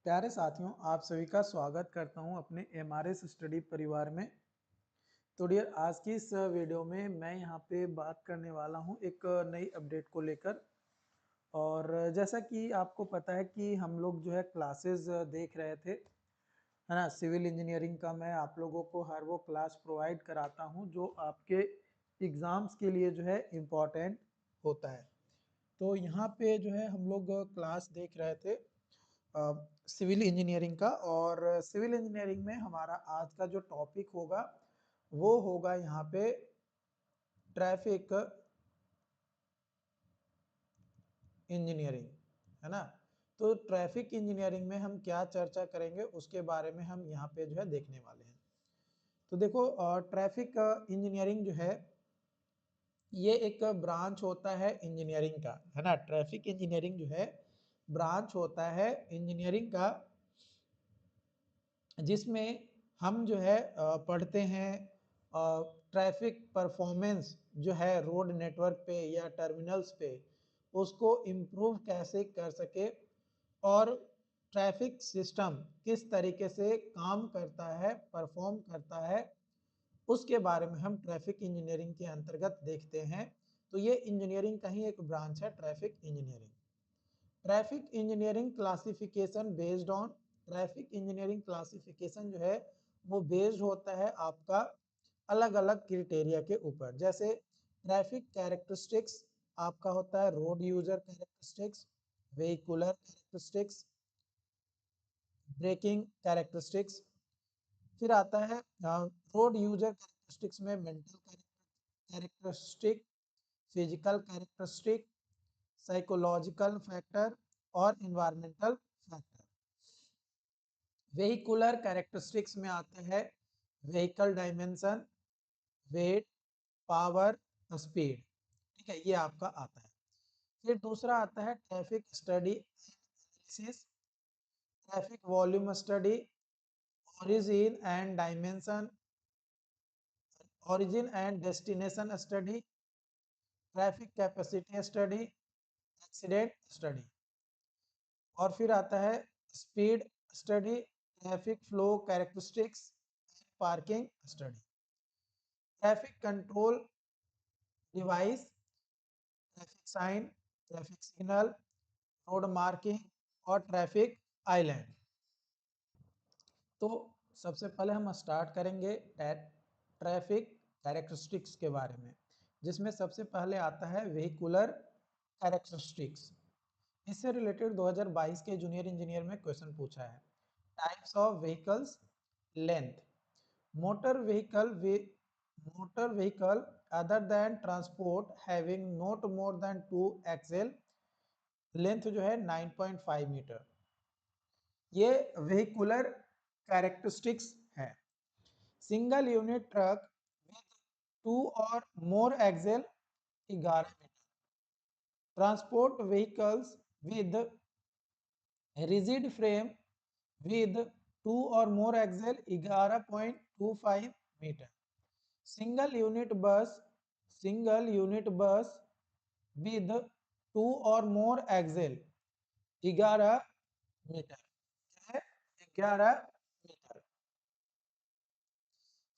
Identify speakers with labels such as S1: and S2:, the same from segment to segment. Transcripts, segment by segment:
S1: प्यारे साथियों, आप सभी का स्वागत करता हूं अपने एमआरएस स्टडी परिवार में। तो डियर, आज की इस वीडियो में मैं यहां पे बात करने वाला हूं एक नई अपडेट को लेकर। और जैसा कि आपको पता है कि हम लोग जो है क्लासेस देख रहे थे, है ना। सिविल इंजीनियरिंग का मैं आप लोगों को हर वो क्लास प्रोवाइड कराता हूं जो आपके एग्ज़ाम्स के लिए जो है इम्पॉर्टेंट होता है। तो यहाँ पे जो है हम लोग क्लास देख रहे थे सिविल इंजीनियरिंग का। और सिविल इंजीनियरिंग में हमारा आज का जो टॉपिक होगा वो होगा यहाँ पे ट्रैफिक इंजीनियरिंग, है ना। तो ट्रैफिक इंजीनियरिंग में हम क्या चर्चा करेंगे उसके बारे में हम यहाँ पे जो है देखने वाले हैं। तो देखो, ट्रैफिक इंजीनियरिंग जो है ये एक ब्रांच होता है इंजीनियरिंग का, है ना। ट्रैफिक इंजीनियरिंग जो है ब्रांच होता है इंजीनियरिंग का, जिसमें हम जो है पढ़ते हैं ट्रैफिक परफॉर्मेंस जो है रोड नेटवर्क पे या टर्मिनल्स पे, उसको इम्प्रूव कैसे कर सके और ट्रैफिक सिस्टम किस तरीके से काम करता है, परफॉर्म करता है, उसके बारे में हम ट्रैफिक इंजीनियरिंग के अंतर्गत देखते हैं। तो ये इंजीनियरिंग का ही एक ब्रांच है, traffic engineering. Traffic engineering classification based on, traffic engineering classification जो है वो बेस्ड होता है आपका अलग अलग क्राइटेरिया के ऊपर। जैसे ट्रैफिक कैरेक्टरिस्टिक्स आपका होता है road user characteristics, vehicular characteristics, braking characteristics. फिर आता है रोड यूजर कैरेक्टरिस्टिक्स में mental characteristic, physical characteristic, psychological factor और इन्वायरमेंटल फैक्टर। वेहिकुलर कैरेक्टरिस्टिक्स में आते हैं vehicle dimension, weight, power, speed. ठीक है, ये आपका आता है। फिर दूसरा आता है traffic study analysis, traffic volume study, origin and dimension, origin and destination study, traffic capacity study, accident study. और फिर आता है speed study, traffic flow characteristics, parking study. Traffic control device, traffic sign, traffic signal, road marking और traffic island. तो सबसे पहले हम start करेंगे ट्रैफिक कैरेक्टरिस्टिक्स के बारे में, जिसमें सबसे पहले आता है वेहिकुलर कैरेक्टरिस्टिक्स। इससे रिलेटेड 2022 के जूनियर इंजीनियर में क्वेश्चन पूछा है। Types of vehicles, length, motor vehicle other than transport having not more than 2 axle, length जो है 9.5 मीटर। ये व्हीकुलर कैरेक्टरिस्टिक्स है। सिंगल यूनिट ट्रक विद 2 और more axle 11 metre. Transport vehicles with rigid frame with 2 or more axle 11.25 metre. Single unit bus with 2 or more axle 11 metre, 11 metre.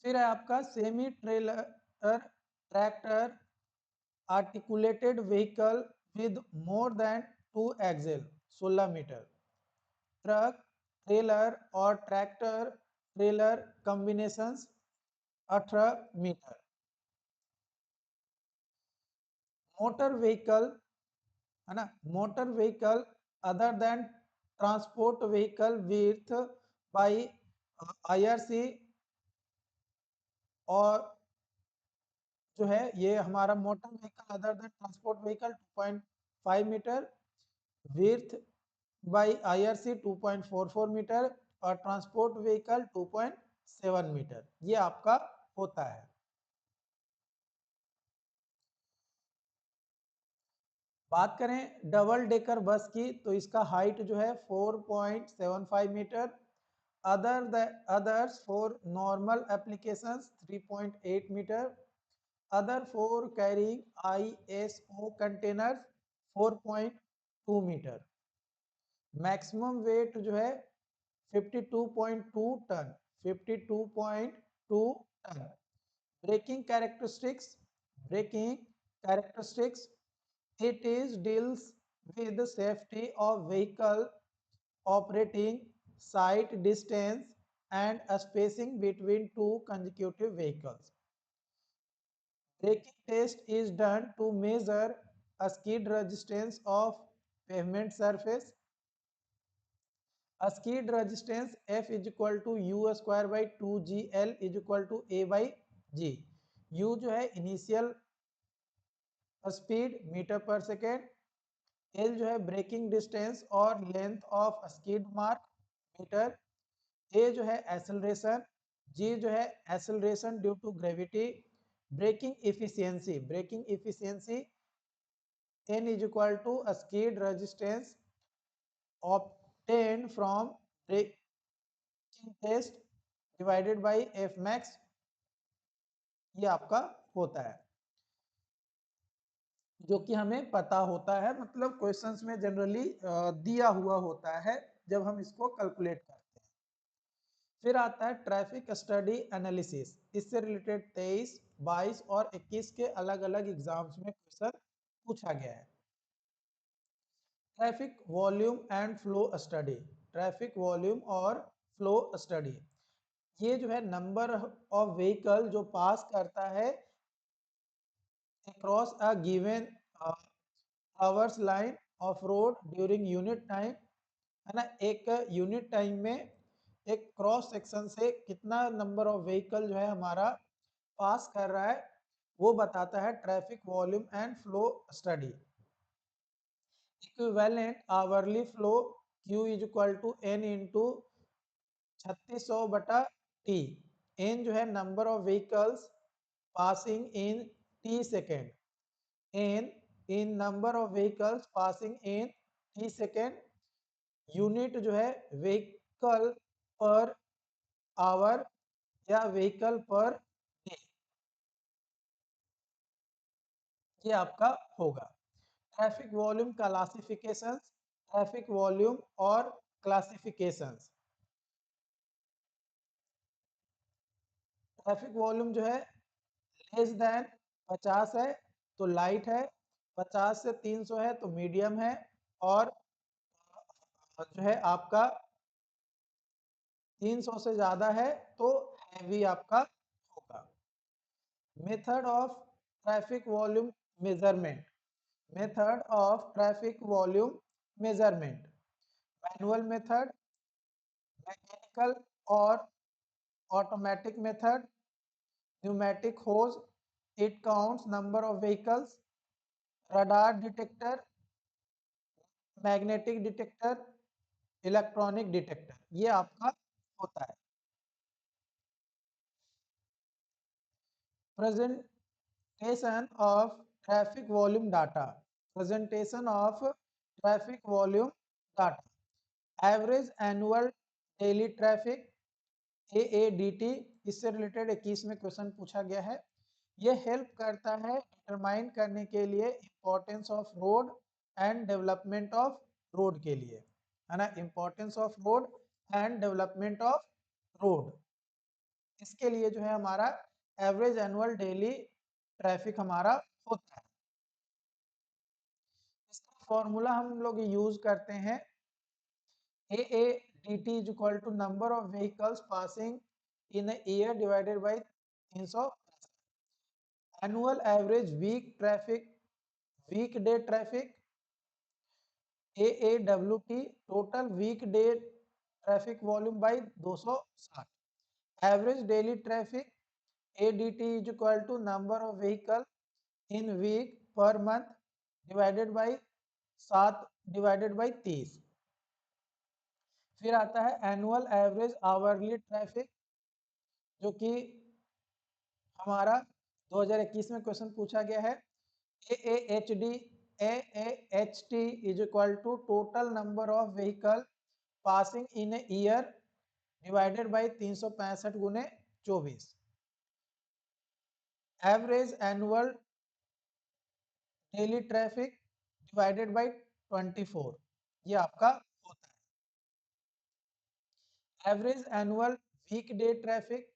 S1: फिर है आपका semi trailer tractor articulated vehicle with more than 2 axle 16 metre. Truck, trailer और tractor trailer combinations 18 metre. Motor vehicle, है ना, motor vehicle other than transport vehicle width by IRC, और जो है ये हमारा motor vehicle other than transport vehicle 2.5 metre, width by IRC 2.44 metre और transport vehicle 2.7 metre. ये आपका होता है। बात करें डबल डेकर बस की, तो इसका हाइट जो है 4.75 metre, others for normal applications 3.8 metre, other for carrying ISO containers 4.2 metre. Maximum weight जो है 52.2 tonne, 52.2 tonne. Braking characteristics, braking characteristics, it is deals with the safety of vehicle operating, sight distance and a spacing between two consecutive vehicles. Braking test is done to measure a skid resistance of pavement surface. A skid resistance F is equal to U square by 2GL is equal to A by G. U जो है initial speed meter per second, L जो है braking distance और length of skid mark meter, A जो है acceleration, G जो है acceleration due to gravity, braking efficiency N is equal to skid resistance obtained from braking test divided by F max, ये आपका होता है जो कि हमें पता होता है, मतलब क्वेश्चंस में जनरली दिया हुआ होता है जब हम इसको कैलकुलेट करते हैं। फिर आता है ट्रैफिक स्टडी एनालिसिस, इससे रिलेटेड 23, 22 और 21 के अलग अलग एग्जाम्स में क्वेश्चन पूछा गया है। Traffic volume and flow study, traffic volume और फ्लो स्टडी, ये जो है नंबर ऑफ व्हीकल जो पास करता है across a given hours line of road during unit time, है ना, एक यूनिट टाइम में एक क्रॉस सेक्शन से कितना नंबर ऑफ व्हीकल जो है हमारा पास कर रहा है, वो बताता है traffic volume and flow study. Equivalent hourly flow Q is equal to N into 3600 बटा T। N जो है number of vehicles passing in T second, N in number of vehicles passing in T second, unit जो है vehicle per hour या vehicle per day, ये आपका होगा। Traffic volume classifications, traffic volume और क्लासिफिकेशंस, ट्रैफिक वॉल्यूम जो है less then 50 है तो लाइट है, 50 से 300 है तो मीडियम है, और जो है आपका 300 से ज्यादा है तो हैवी आपका होगा। Method of traffic volume measurement, method of traffic volume measurement, manual method, mechanical और automatic method, pneumatic hose, it counts number of vehicles, radar detector, magnetic detector, electronic detector, ये आपका होता है। Presentation of traffic volume data, presentation of traffic volume data, average annual daily traffic AADT, इससे related 21 में question पूछा गया है। यह हेल्प करता है डिटरमाइन करने के लिए importance of road and development of road के लिए, है ना, importance of road and development of road, इसके लिए जो है हमारा एवरेज एनुअल डेली ट्रैफिक हमारा होता है। इसका फॉर्मूला हम लोग यूज करते हैं AADT is equal to number of vehicles passing in a year divided by 300, annual average week traffic, weekday traffic, AAWT total weekday traffic volume by 260, average daily traffic ADT is equal to number of vehicle in week per month divided by 7 divided by 30। फिर आता है annual average hourly traffic, जो कि हमारा 2021 में question पूछा गया है। AAHT is equal to total number of vehicle passing in a year divided by 365 गुने 24, average annual daily traffic divided by 24, ये आपका होता है। Average annual weekday traffic,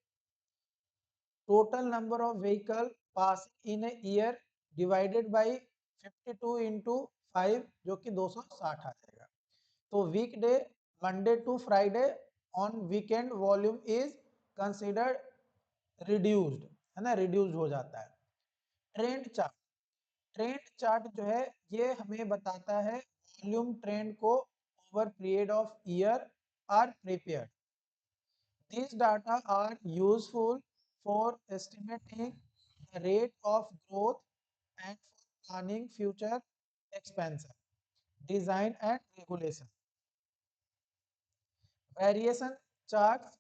S1: total number of vehicle passing in a year divided by 52 into 5 जो कि 260 आ जाएगा. तो weekday Monday to Friday, on weekend volume is considered reduced, है ना, रिड्यूस हो जाता है. ट्रेंड चार्ट, ट्रेंड चार्ट जो है ये हमें बताता है वॉल्यूम ट्रेंड को over period of year are prepared. These data are useful for estimating the rate of growth and for planning future expansion, design and regulation. Variation charts,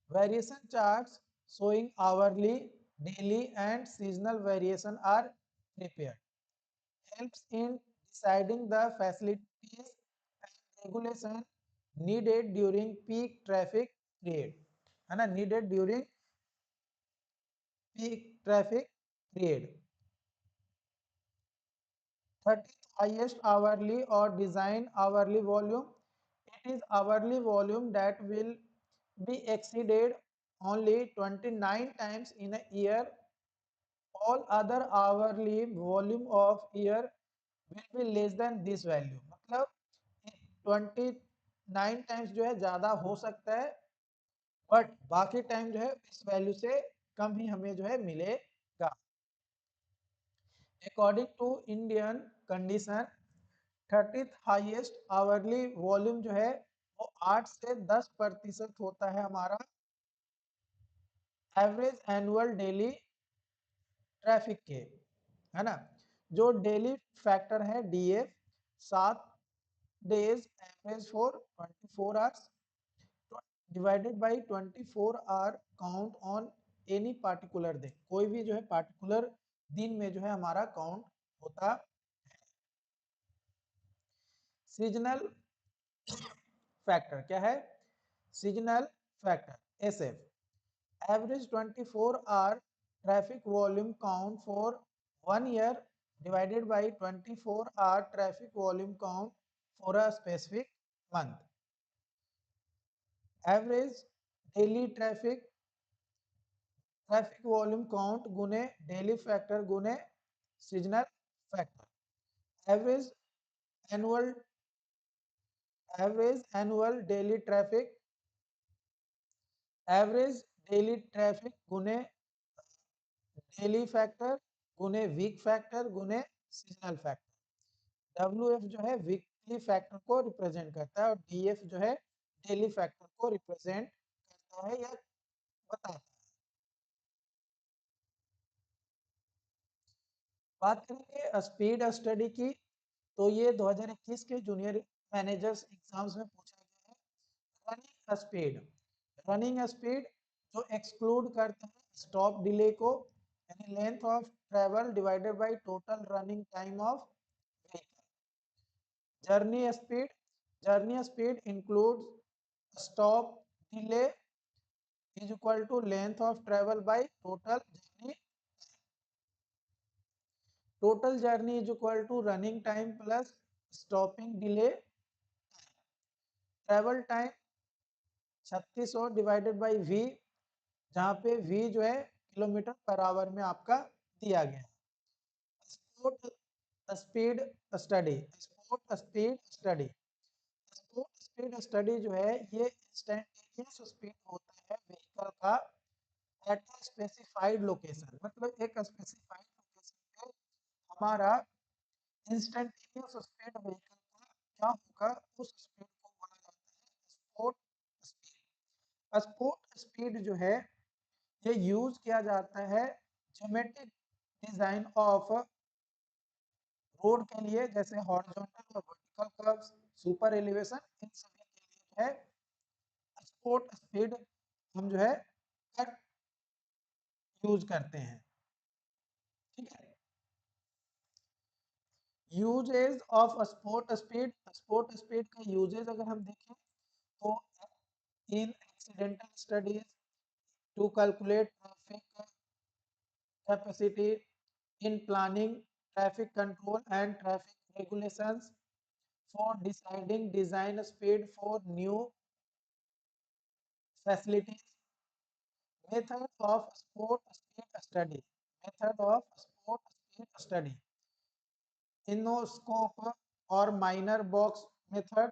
S1: variation charts showing hourly, daily and seasonal variation are prepared. Helps in deciding the facilities and regulation needed during peak traffic period, है ना, needed during peak traffic period. 30th highest hourly or design hourly volume. It is hourly volume that will be exceeded only 29 times in a year. All other hourly volume of year will be less than this value. मतलब 29 times जो है ज्यादा हो सकता है, but बाकी time जो है इस वैल्यू से कम ही हमें जो है मिलेगा. According to Indian condition, 30th highest hourly volume जो है वो 8 से 10% होता है हमारा एवरेज एनुअल डेली ट्रैफिक के, है ना. जो डेली फैक्टर है DF, 7 days average for 24 hours divided by 24 hour count on any particular day. कोई भी जो है पार्टिकुलर दिन में जो है हमारा काउंट होता. सीजनल फैक्टर क्या है? Seasonal factor SF, average 24 hour traffic volume count for 1 year divided by 24 hour traffic volume count for a specific month. Average daily traffic volume count गुने डेली फैक्टर गुने seasonal factor. Average annual daily traffic, average daily traffic गुने daily factor गुने week factor गुने seasonal factor. W F जो है weekly factor को represent करता है और डी एफ जो है डेली फैक्टर को रिप्रेजेंट करता है या बताता है. बात करेंगे स्पीड स्टडी की, तो ये 2021 के जूनियर मैनेजर्स एग्जाम्स में पूछा गया है. रनिंग स्पीड, रनिंग स्पीड जो एक्सक्लूड करते हैं स्टॉप डिले को, यानी length of travel divided by total running time of vehicle. Journey speed includes stop delay is equal to length of travel by total journey. Total journey is equal to running time plus stopping delay. Travel time 3600 divided by v, जहाँ पे we जो है kilometre per our में आपका दिया गया है. Sport speed study, sport speed study जो है ये इंस्टेंटेनियस स्पीड होता है व्हीकल का एट अ स्पेसिफाइड लोकेशन. मतलब एक स्पेसिफाइड लोकेशन पे हमारा इंस्टेंटेनियस स्पीड व्हीकल का क्या होगा, उस स्पीड को बोला जाता है स्पोर्ट स्पीड. स्पोर्ट स्पीड जो है ये यूज किया जाता है ज्योमेट्रिक डिजाइन ऑफ रोड के लिए, जैसे हॉरिजॉन्टल और वर्टिकल कर्व्स, सुपर एलिवेशन, इन सभी के लिए जो है स्पोर्ट स्पीड हम जो है कट यूज करते हैं. ठीक है. यूजेज ऑफ स्पोर्ट स्पीड का यूजेज अगर हम देखें तो in accidental studies, to calculate traffic capacity, in planning traffic control and traffic regulations, for deciding design speed for new facilities, method of sport speed study, method of sport speed study, inoscope or minor box method,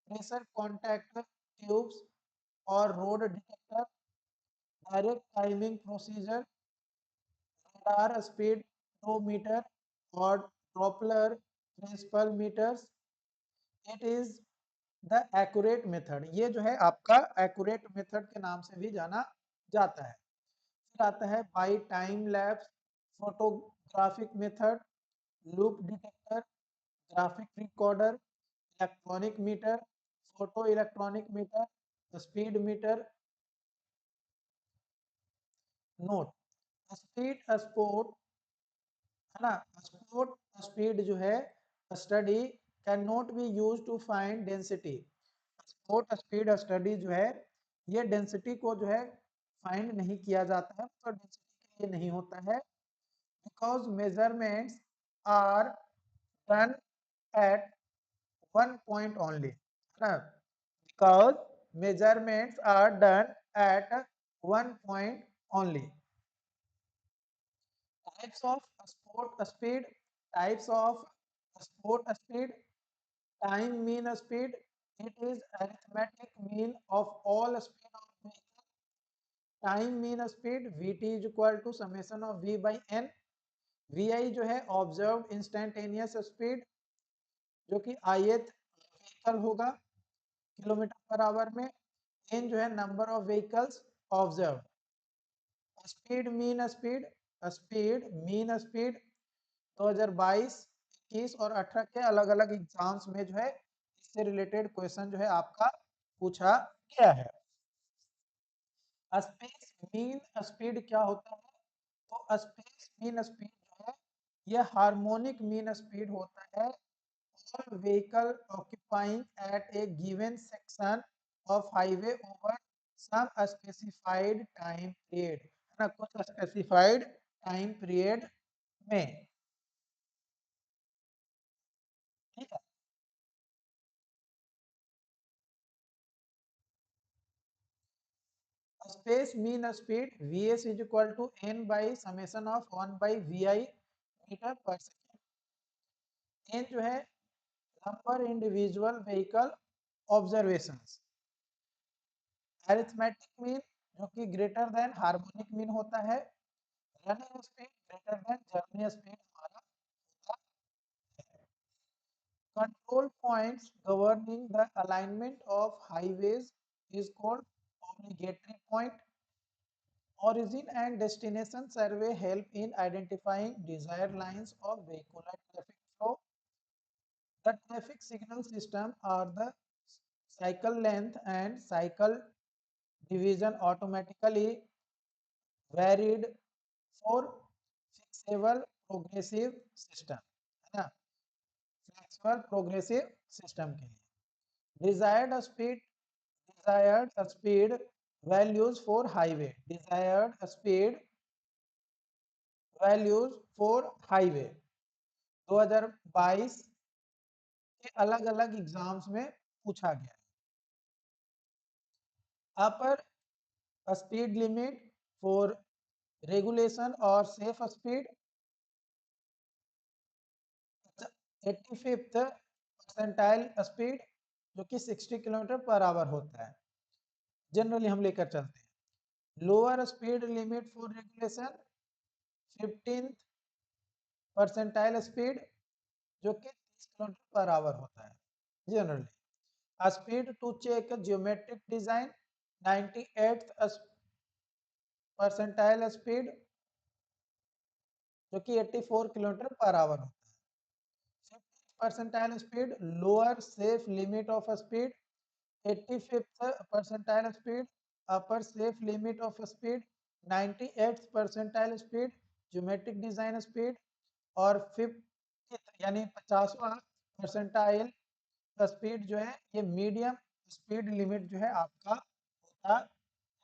S1: pressure contact tubes or road detector, direct timing procedure, radar speedometer or Doppler principal meters. It is the accurate method, ये जो है आपका accurate method के नाम से भी जाना जाता है। फिर आता है by time lapse photographic method, loop detector, graphic recorder, electronic meter, photo electronic meter, speed meter. Note, speed sport है ना, स्पोर्ट स्पीड जो है study can not be use to find density. Sport speed study जो है ये density को जो है फाइंड नहीं किया जाता है, तो डेंसिटी के लिए नहीं होता है, because measurements are done at one point only, है ना, because measurements are done at one point only. Types of sport speed, types of sport speed, time mean speed, it is arithmetic mean of all speed of vehicle. Time mean speed vt is equal to summation of v by n, vi जो है observed instantaneous speed जो कि ith vehicle होगा kilometre per our में, n जो है number of vehicles observe. Speed mean speed, speed mean speed 2022, 21 और 18 के अलग अलग एग्जाम्स में जो है इससे रिलेटेड क्वेश्चन जो है आपका पूछा गया है। स्पेस मीन स्पीड क्या होता है, तो स्पेस मीन स्पीड जो है यह हार्मोनिक मीन स्पीड होता है all vehicle occupying at a given section of highway over some specified time period, है ना, कुछ स्पेसिफाइड टाइम पीरियड में। ठीक है, space mean speed vs is equal to n by summation of 1 by vi metre per second. n जो है number individual vehicle observations, arithmetic mean जो कि ग्रेटर देन हार्मोनिक मीन होता है, running speed greater than journey speed हमारा होता है। Control points governing the alignment of highways is called obligatory point. Origin and destination survey help in identifying desired lines of vehicular traffic flow. The traffic signal system are the cycle length and cycle division automatically varied for flexible progressive system, है ना, flexible progressive system के लिए। Desired speed values for highway, desired speed values for highway 2022 के अलग अलग exams में पूछा गया है। अपर स्पीड लिमिट फॉर रेगुलेशन और safe speed 85th percentile speed जो कि 60 किलोमीटर पर आवर होता है, जनरली हम लेकर चलते हैं। Lower speed limit for regulation 15th percentile speed जो कि 30 किलोमीटर पर आवर होता है generally. Speed to check geometric design 98th percentile speed जो कि 84 किलोमीटर पर आवर होता है। 50th percentile speed lower safe limit of speed, 85th percentile speed upper safe limit of speed, 98th percentile speed geometric design speed, और 50th यानी 50वां percentile speed जो है ये medium speed limit जो है आपका होता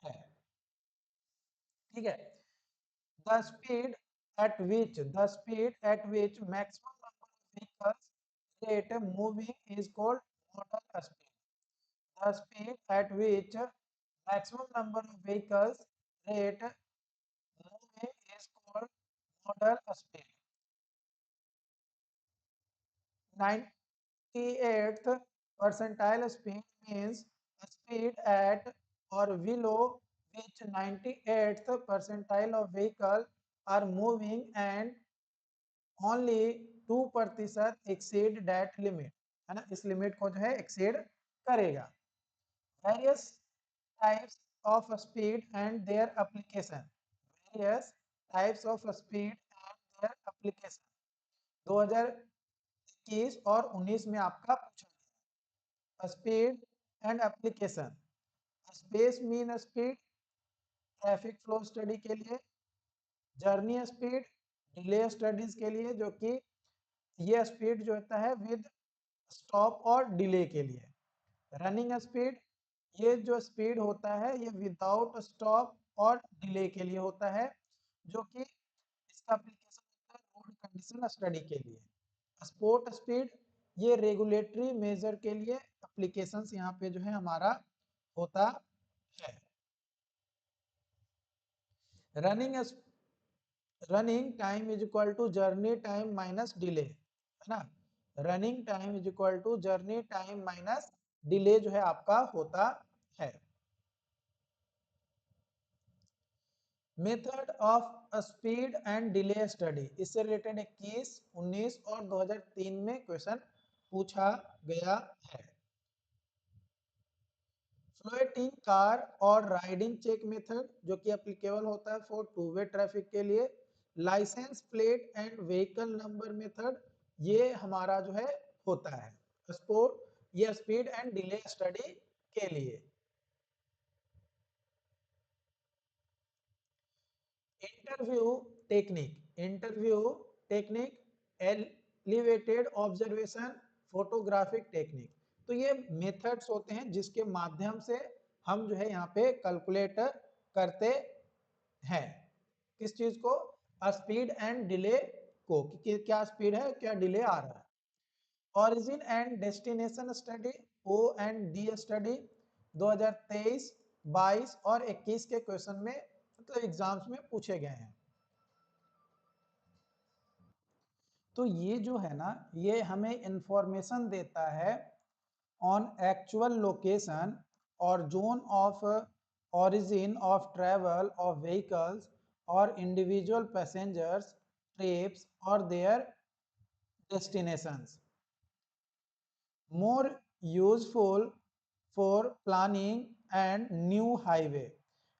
S1: है। ठीक है, the speed at which maximum number of vehicles rate moving is called modal speed. The speed at which maximum number of vehicles rate moving is called modal speed. 98th percentile speed means a speed at or below which 98th percentile of vehicle are moving and only 2% exceed that limit, है ना, इस limit को जो है exceed करेगा. Various types of speed and their application. Various types of speed and their application. 2021 और 19 में आपका पूछा गया. Speed and application. Space mean speed traffic flow study के लिए, जर्नी स्पीड डिले स्टडीज के लिए, जो कि ये स्पीड जो होता है विद स्टॉप और डिले के लिए. रनिंग स्पीड, ये जो स्पीड होता है ये विदाउट स्टॉप और डिले के लिए होता है, जो कि इसका एप्लीकेशन होता है रोड कंडीशन स्टडी के लिए. स्पोर्ट स्पीड, ये रेगुलेटरी मेजर के लिए एप्लीकेशंस यहाँ पे जो है हमारा होता है. Running time is equal to journey time minus delay, है ना. Running time is equal to journey time minus delay जो है आपका होता है. Method of speed and delay study, इससे रिलेटेड 21, 19 और 2003 में क्वेश्चन पूछा गया है. फ्लोटिंग कार और राइडिंग चेक मेथड, जो कि एप्लीकेबल होता है फॉर टू वे ट्रैफिक के लिए. License plate and vehicle number method, ये हमारा जो है होता है स्पोर्ट, ये स्पीड एंड डिले स्टडी के लिए. Interview technique, elevated observation, photographic technique. तो ये मेथड्स होते हैं जिसके माध्यम से हम जो है यहाँ पे कैलकुलेट करते हैं किस चीज को, स्पीड एंड डिले को, कि क्या स्पीड है क्या डिले आ रहा है. Origin and destination study, O and D study, 2023, 22 और 21 के क्वेश्चन में मतलब एग्जाम्स में पूछे गए हैं. तो ये जो है ना ये हमें इंफॉर्मेशन देता है ऑन एक्चुअल लोकेशन और zone of origin of travel of vehicles or individual passengers trips or their destinations. More useful for planning and new highway,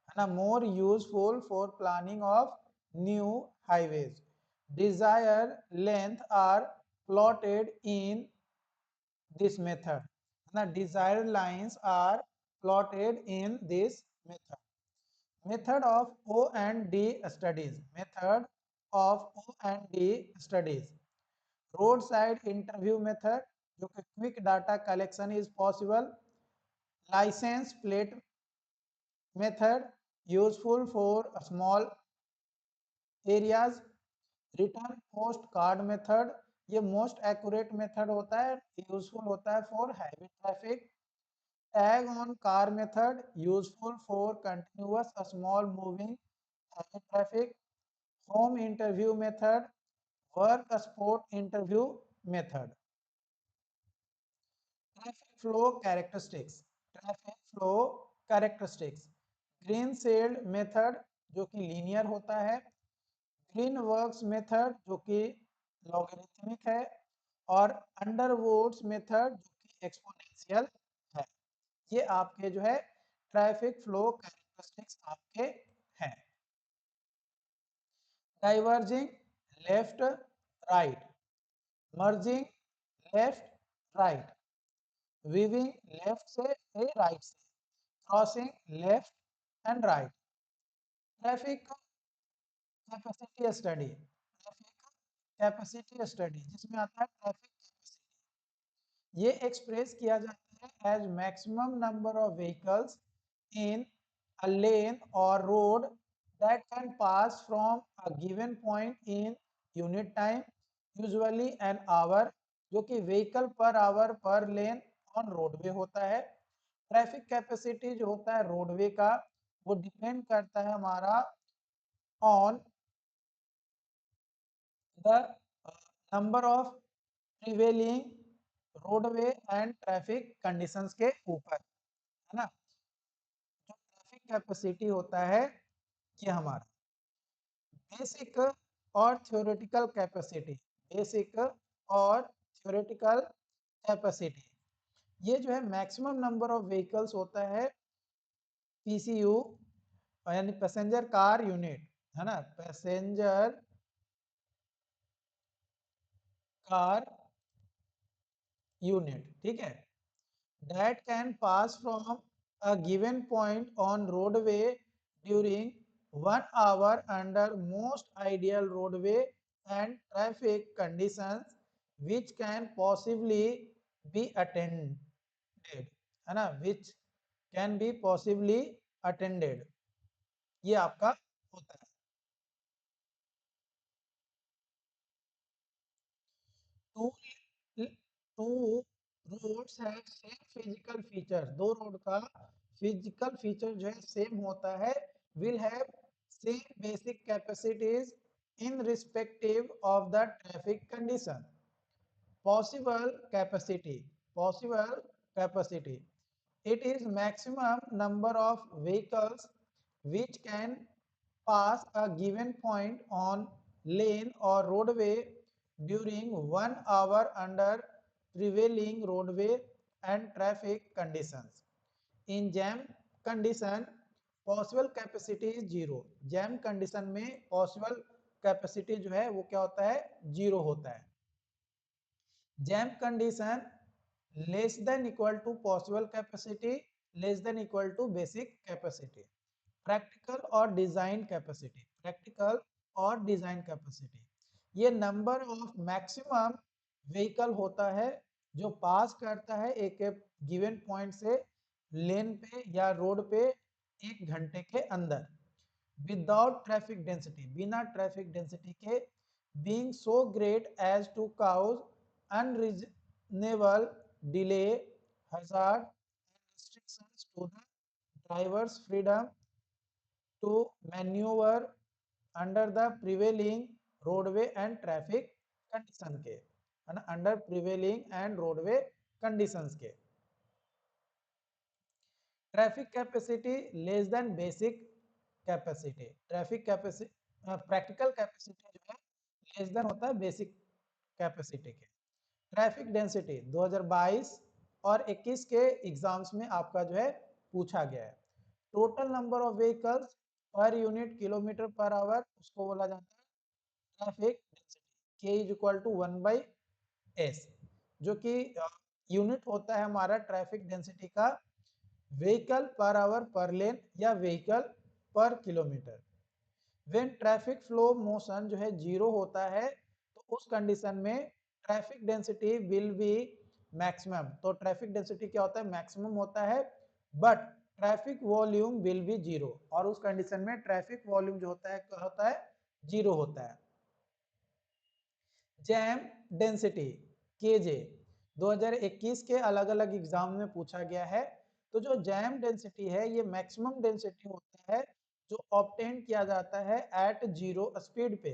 S1: है ना, more useful for planning of new highways. Desired length are plotted in this method, है ना, desired lines are plotted in this method. Method of O and D studies. Method of O and D studies. Roadside interview method, जो कि quick data collection is possible. License plate method, useful for small areas. Return post card method, ये most accurate method होता है, useful होता है for heavy traffic. Tag on car method, useful for continuous small moving heavy traffic. Home interview method, work sport interview method. Traffic flow characteristics. Traffic flow characteristics. Green shade method, जो कि linear होता है. Green works method, जो कि logarithmic है. और अंडरवुड्स method, जो कि एक्सपोनेंशियल है. ये आपके जो है ट्रैफिक फ्लो कैरेक्टरिस्टिक्स आपके हैं. Diverging left right, merging left right, weaving left से राइट से, crossing left and right. Traffic capacity study, traffic capacity study जिसमें आता है ट्रैफिक कैपेसिटी, ये एक्सप्रेस किया जाता है as maximum number of vehicles in a lane और road that can pass from a given point in unit time, usually an hour, जो कि व्हीकल पर आवर पर लेन ऑन रोडवे होता है. ट्रैफिक कैपेसिटी जो होता है रोडवे का, वो डिपेंड करता है हमारा on the number of prevailing roadway and traffic conditions के ऊपर, है ना। जो ट्रैफिक कैपेसिटी होता है ये हमारा बेसिक और थ्योरेटिकल कैपेसिटी, बेसिक और थ्योरेटिकल कैपेसिटी, ये जो है मैक्सिमम नंबर ऑफ व्हीकल्स होता है पीसीयू, यानी पैसेंजर कार यूनिट, है ना, पैसेंजर कार यूनिट, ठीक है, that can pass from a given point on roadway during 1 hour under most ideal roadway and traffic conditions which can possibly be attended, है ना, which can be possibly attended, ये आपका होता है। Two two roads have same physical feature, दो road का physical feature जो है सेम होता है, will have same basic capacities in respective of the traffic condition. possible capacity, possible capacity, it is maximum number of vehicles which can pass a given point on lane or roadway during 1 hour under prevailing roadway and traffic conditions. In jam condition possible capacity is zero, jam condition में possible capacity जो है वो क्या होता है, zero होता है। jam condition less than equal to possible capacity less than equal to basic capacity। Practical और डिजाइन कैपेसिटी, प्रैक्टिकल और डिजाइन कैपेसिटी, ये नंबर ऑफ मैक्सिमम व्हीकल होता है जो पास करता है एक गिवन पॉइंट से लेन पे या रोड पे 1 घंटे के अंदर, विदाउट ट्रैफिक डेंसिटी, बिना ट्रैफिक डेंसिटी के, being so great as to cause unreasonable delay, hazard and restrictions to the driver's freedom to maneuver under the prevailing roadway and traffic condition के, है ना, under prevailing and roadway conditions के। Traffic capacity less than basic capacity, traffic capacity practical capacity जो है less than होता है basic capacity के। Traffic density 2022 और 21 के एग्जाम्स में आपका जो है पूछा गया है। Total number of vehicles per unit kilometre per our, उसको बोला जाता है ट्रैफिक डेंसिटी, के इज इक्वल टू 1/s, जो कि यूनिट होता है हमारा ट्रैफिक डेंसिटी का व्हीकल पर आवर पर लेन या vehicle per kilometre. When traffic flow motion जो है जीरो होता है तो उस कंडीशन में traffic density will be maximum, तो ट्रैफिक डेंसिटी क्या होता है, मैक्सिमम होता है, but traffic volume will be zero, और उस कंडीशन में ट्रैफिक वॉल्यूम जो होता है क्या होता है, जीरो होता है। जैम डेंसिटी केजे 2021 के अलग अलग एग्जाम में पूछा गया है। तो जो जैम डेंसिटी है ये मैक्सिमम डेंसिटी होता है जो ऑब्टेन किया जाता है एट जीरो स्पीड पे।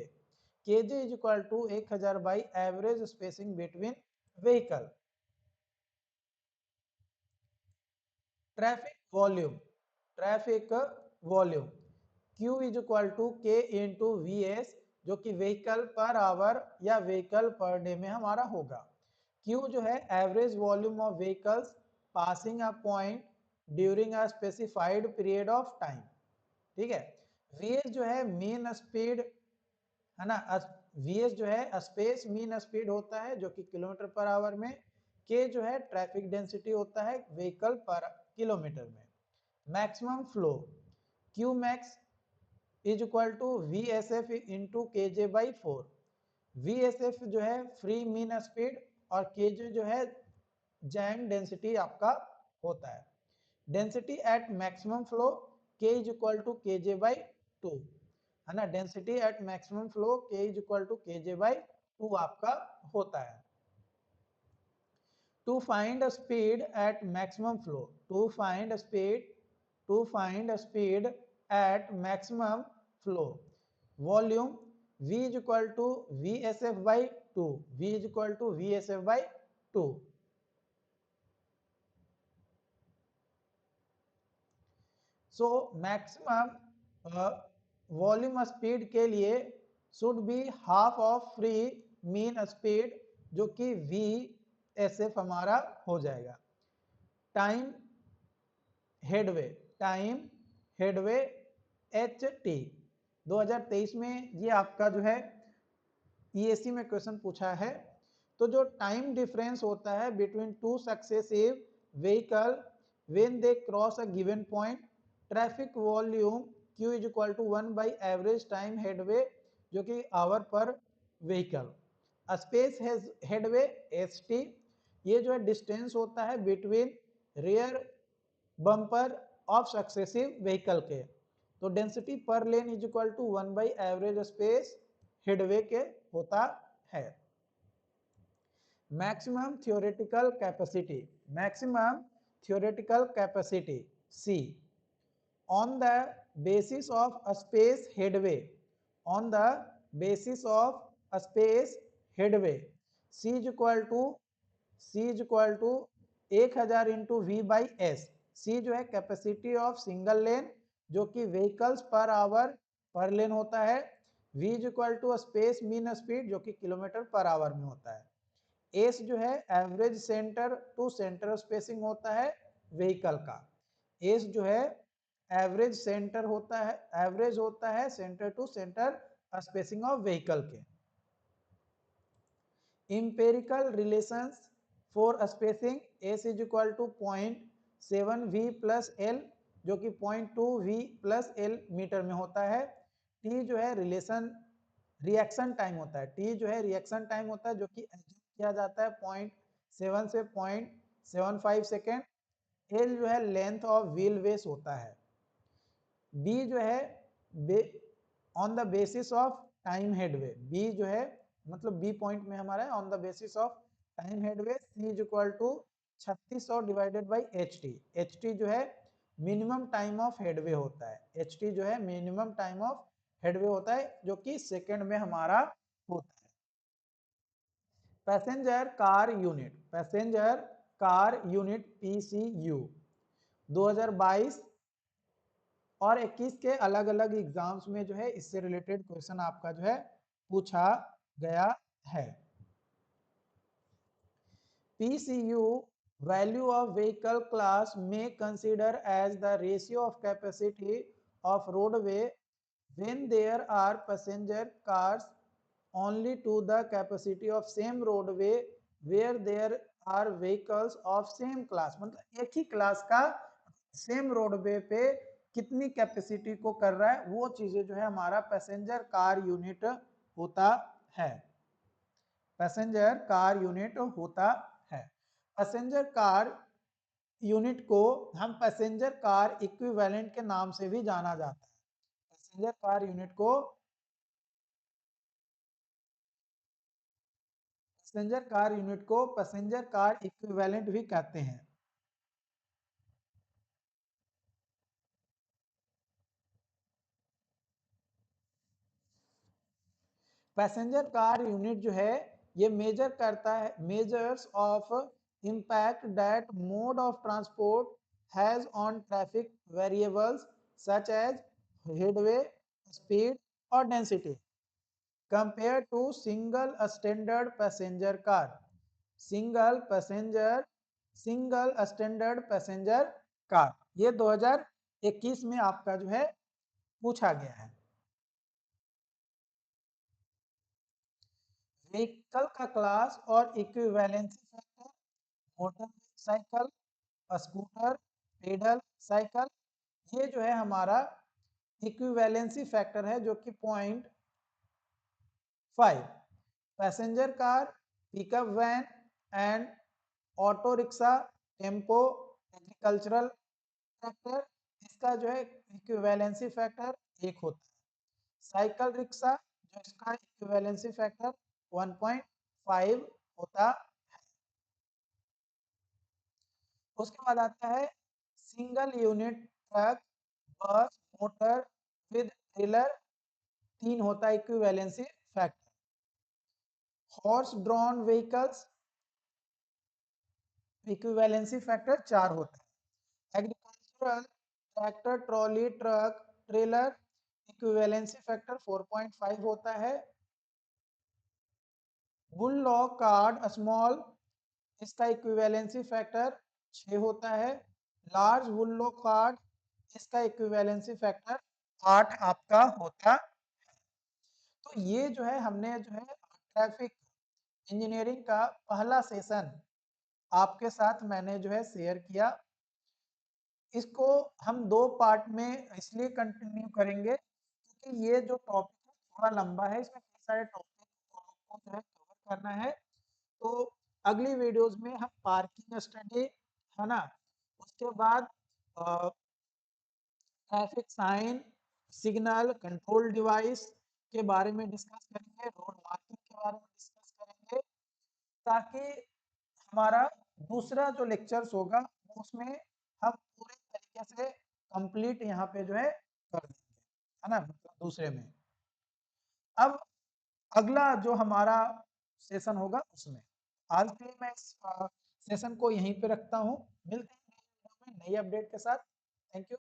S1: KJ is equal to 1000 by average spacing between vehicle. Traffic volume, traffic volume Q is equal to k into v s, जो कि व्हीकल पर आवर या व्हीकल पर डे में हमारा होगा। Q जो है average volume of vehicles passing a point during a specified period of time, ठीक है। Vs जो है मीन स्पीड, है ना, Vs जो है स्पेस मीन स्पीड होता है जो कि किलोमीटर पर आवर में। K जो है ट्रैफिक डेंसिटी होता है व्हीकल पर किलोमीटर में। Maximum flow Q max is equal to v s f into k j by 4। V s f जो है फ्री मीन स्पीड और के जे जो है जैम डेंसिटी आपका होता है। डेंसिटी एट मैक्सिमम फ्लो के इज इक्वल टू के जे बाई 2, है ना, डेंसिटी एट मैक्सिमम फ्लो के इज इक्वल टू के जे बाई 2 आपका होता है। to find a speed at maximum flow, to find a speed at maximum flow, volume v is equal to vsf by 2, v is equal to vsf by 2. So maximum volume speed के लिए should be half of free mean speed, जो कि we s F हमारा हो जाएगा. Time headway, time headway H T. 2023 में ये आपका जो है ईएसी में क्वेश्चन पूछा है. तो जो टाइम डिफरेंस होता है between two successive vehicle when they cross a given point, traffic volume Q is equal to 1 by average time headway, जो कि hour per vehicle. Space headway s t, ये जो है डिस्टेंस होता है between rear bumper of successive vehicle के. तो density per lane is equal to 1 by average space headway के होता है. Maximum theoretical capacity, maximum theoretical capacity C on the basis of a space headway, on the basis of a space headway, C is equal to 1000 into V by S. C जो है capacity of single lane, जो कि vehicles per hour पर लेन होता है. v is equal to space mean speed, जो कि kilometre per our में होता है. एस जो है average centre to centre spacing होता है व्हीकल का. एस जो है एवरेज सेंटर होता है, एवरेज होता है centre to centre spacing of vehicle के. empirical relations for spacing s is equal to 0.7 v plus l, जो कि 0.2 v plus l मीटर में होता है. t जो है रिलेशन रिएक्शन टाइम होता है, t जो है रिएक्शन टाइम होता है, जो कि किया जाता है 0.7 से 0.75 सेकेंड. l जो है लेंथ ऑफ व्हील बेस होता है. b जो है on the basis of time headway, b जो है मतलब बी पॉइंट में हमारा on the basis of time headway. C is equal to 3600 divided by h t. H t जो है मिनिमम टाइम ऑफ हेडवे होता है, एच टी जो है मिनिमम टाइम ऑफ हेडवे होता है, जो कि सेकंड में हमारा होता है. Passenger car unit, passenger car unit PCU 2022 और 21 के अलग अलग एग्जाम्स में जो है इससे रिलेटेड क्वेश्चन आपका जो है पूछा गया है. PCU value of vehicle class may consider as the ratio of capacity of roadway when there are passenger cars only to the capacity of same roadway where there are vehicles of same class. मतलब एक ही class का same roadway पे कितनी capacity को कर रहा है, वो चीजें जो है हमारा पैसेंजर कार यूनिट होता है. पैसेंजर कार यूनिट होता है. पैसेंजर कार यूनिट को हम पैसेंजर कार इक्विवेलेंट के नाम से भी जाना जाता है. पैसेंजर कार यूनिट को पैसेंजर कार इक्विवेलेंट भी कहते हैं. पैसेंजर कार यूनिट जो है ये मेजर करता है, measures of impact that mode of transport has on traffic variables such as headway, speed और density compare to single standard passenger car. Single standard passenger car, ये 2021 में आपका जो है पूछा गया है. व्हीकल का क्लास और equivalency factor, motorcycle, scooter, pedal cycle, ये जो है हमारा इक्विवेलेंसी फैक्टर है, जो कि 0.5. Passenger car, pickup van and auto rickshaw, tempo, agricultural tractor, इसका जो है इक्विवेलेंसी फैक्टर 1 होता है. साइकिल रिक्शा जो इसका इक्विवेलेंसी फैक्टर 1.5 होता उसके बाद आता है सिंगल यूनिट ट्रक, बस, मोटर विद ट्रेलर, 3 होता है equivalency factor. Horse drawn vehicles, equivalency factor 4 होता है। Agricultural tractor, trolley, truck, trailer, equivalency factor 4.5 होता है। बुलडॉग कार्ड स्मॉल, इसका इक्विवेलेंसी फैक्टर 6 होता है। लार्ज बुलडॉग कार्ड, इसका इक्विवेलेंसी फैक्टर 8 आपका होता। तो ये जो है हमने जो है ट्रैफिक इंजीनियरिंग का पहला सेशन आपके साथ मैंने जो है शेयर किया। इसको हम 2 पार्ट में इसलिए कंटिन्यू करेंगे क्योंकि ये जो टॉपिक है थोड़ा लंबा है, इसमें कई सारे टॉपिक को आपको जो है कवर करना है। तो अगली वीडियोस में हम पार्किंग स्टडी, है ना, उसके बाद traffic sign, signal, control device के बारे में डिस्कस करेंगे, रोड मार्किंग के बारे में डिस्कस करेंगे, ताकि हमारा दूसरा जो लेक्चर्स होगा उसमें हम पूरे तरीके से कंप्लीट यहाँ पे जो है कर देंगे, है ना, मतलब दूसरे में। अब अगला जो हमारा सेशन होगा उसमें, आज के लिए मैं इस सेशन को यहीं पे रखता हूँ। मिलते हैं नई वीडियो में नई अपडेट के साथ। Thank you.